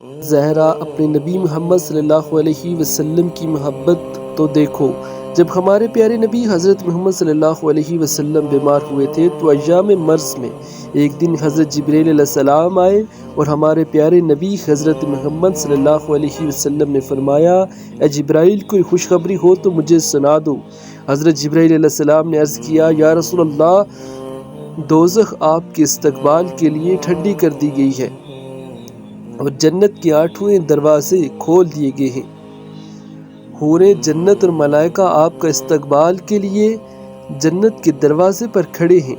زہرا اپنے نبی محمد صلی اللہ علیہ وسلم کی محبت تو دیکھو۔ جب ہمارے پیارے نبی حضرت محمد صلی اللہ علیہ وسلم بیمار ہوئے تھے تو ایام مرض میں ایک دن حضرت جبرائیل علیہ السلام آئے اور ہمارے پیارے نبی حضرت محمد صلی اللہ علیہ وسلم نے فرمایا، اے جبرائیل، کوئی خوشخبری ہو تو مجھے سنا دو۔ حضرت جبرائیل علیہ السلام نے عرض کیا، یا رسول اللہ، دوزخ آپ کے استقبال کے لیے ٹھنڈی کر دی گئی ہے اور جنت کے 8 دروازے کھول دیے گئے ہیں۔ حوریں جنت اور ملائکہ آپ کا استقبال کے لیے جنت کے دروازے پر کھڑے ہیں۔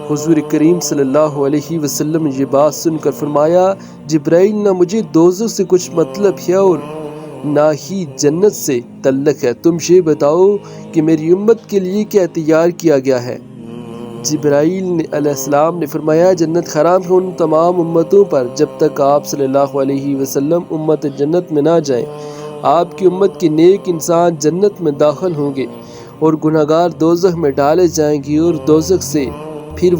حضور کریم صلی اللہ علیہ وسلم نے یہ بات سن کر فرمایا، جبرائیل، نہ مجھے دوزخ سے کچھ مطلب ہے اور نہ ہی جنت سے تعلق ہے، تم یہ بتاؤ کہ میری امت کے لیے کیا تیار کیا گیا ہے۔ جبرائیل علیہ السلام نے فرمایا، جنت حرام ہے ان تمام امتوں پر جب تک آپ صلی اللہ علیہ وسلم امت جنت میں نہ جائیں۔ آپ کی امت کے نیک انسان جنت میں داخل ہوں گے اور گناہگار دوزخ میں ڈالے جائیں گے اور دوزخ سے پھر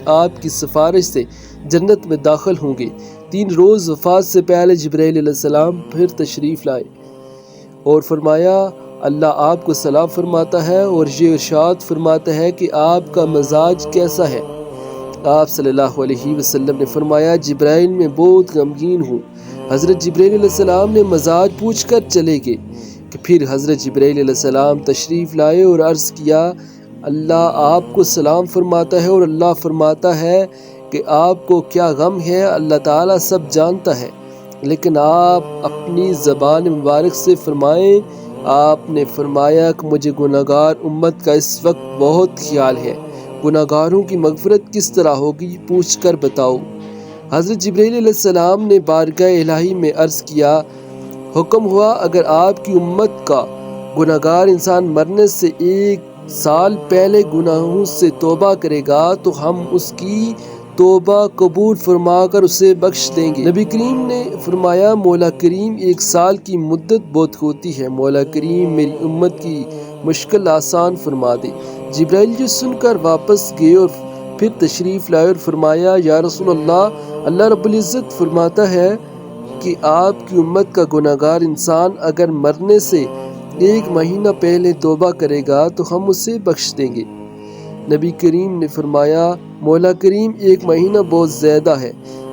آپ کی سفارش سے جنت میں داخل ہوں گے۔ 3 روز وفات سے پہلے جبرائیل علیہ السلام پھر تشریف لائے اور فرمایا، اللہ آپ کو سلام فرماتا ہے اور یہ ارشاد فرماتا ہے کہ آپ کا مزاج کیسا ہے؟ آپ صلی اللہ علیہ وسلم نے فرمایا، جبرائیل، میں بہت غمگین ہوں۔ حضرت جبرائیل علیہ السلام نے مزاج پوچھ کر چلے گئے کہ پھر حضرت جبرائیل علیہ السلام تشریف لائے اور عرض کیا، اللہ آپ کو سلام فرماتا ہے اور اللہ فرماتا ہے کہ آپ کو کیا غم ہے، اللہ تعالیٰ سب جانتا ہے، لیکن آپ اپنی زبان مبارک سے فرمائیں۔ آپ نے فرمایا کہ مجھے گناہگار امت کا اس وقت بہت خیال ہے، گناہگاروں کی مغفرت کس طرح ہوگی پوچھ کر بتاؤ۔ حضرت جبرائیل علیہ السلام نے بارگاہ الہی میں عرض کیا، حکم ہوا اگر آپ کی امت کا گناہگار انسان مرنے سے 1 سال پہلے گناہوں سے توبہ کرے گا تو ہم اس کی توبہ قبول فرما کر اسے بخش دیں گے۔ نبی کریم نے فرمایا، مولا کریم، 1 سال کی مدت بہت ہوتی ہے، مولا کریم میری امت کی مشکل آسان فرما دے۔ جبرائیل یہ سن کر واپس گئے اور پھر تشریف لائے اور فرمایا، یا رسول اللہ، اللہ رب العزت فرماتا ہے کہ آپ کی امت کا گناہگار انسان اگر مرنے سے 1 مہینہ پہلے توبہ کرے گا تو ہم اسے بخش دیں گے۔ نبی کریم نے فرمایا، مولا کریم، 1 مہینہ بہت زیادہ ہے،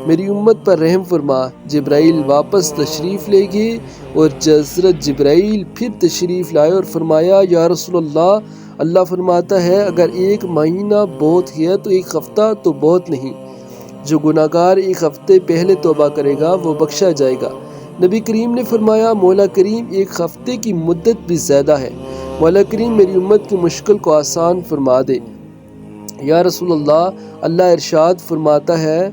میری امت پر رحم فرما۔ جبرائیل واپس تشریف لے گئے اور حضرت جبرائیل پھر تشریف لائے اور فرمایا، یا رسول اللہ، اللہ فرماتا ہے اگر 1 مہینہ بہت ہے تو 1 ہفتہ تو بہت نہیں، جو گناہگار 1 ہفتے پہلے توبہ کرے گا وہ بخشا جائے گا۔ نبی کریم نے فرمایا، مولا کریم، 1 ہفتے کی مدت بھی زیادہ ہے، مولا کریم میری امت کی مشکل کو آسان فرما دے۔ یا رسول اللہ، اللہ ارشاد فرماتا ہے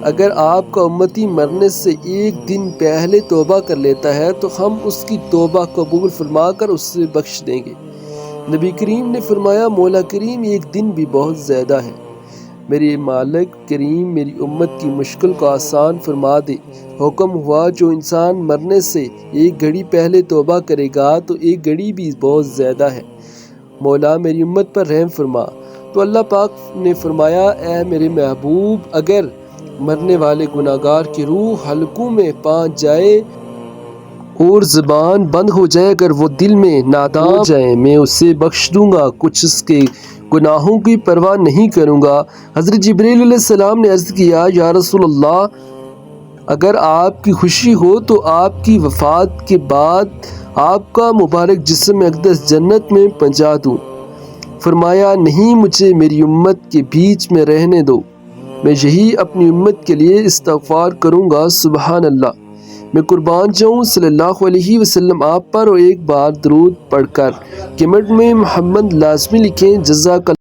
اگر آپ کا امتی مرنے سے 1 دن پہلے توبہ کر لیتا ہے تو ہم اس کی توبہ قبول فرما کر اسے بخش دیں گے۔ نبی کریم نے فرمایا، مولا کریم، 1 دن بھی بہت زیادہ ہے، میرے مالک کریم میری امت کی مشکل کو آسان فرما دے۔ حکم ہوا جو انسان مرنے سے 1 گھڑی پہلے توبہ کرے گا تو 1 گھڑی بھی بہت زیادہ ہے، مولا میری امت پر رحم فرما۔ تو اللہ پاک نے فرمایا، اے میرے محبوب، اگر مرنے والے گناہگار کی روح حلقوں میں پہنچ جائے اور زبان بند ہو جائے، اگر وہ دل میں نادان ہو جائے، میں اسے بخش دوں گا، کچھ اس کے گناہوں کی پرواہ نہیں کروں گا۔ حضرت جبرائیل علیہ السلام نے عرض کیا، یا رسول اللہ، اگر آپ کی خوشی ہو تو آپ کی وفات کے بعد آپ کا مبارک جسم اقدس جنت میں پہنچا دوں۔ فرمایا، نہیں، مجھے میری امت کے بیچ میں رہنے دو، میں یہی اپنی امت کے لیے استغفار کروں گا۔ سبحان اللہ، میں قربان جاؤں صلی اللہ علیہ وسلم آپ پر، اور ایک بار درود پڑھ کر کمنٹ میں محمد لازمی لکھیں۔ جزاک اللہ۔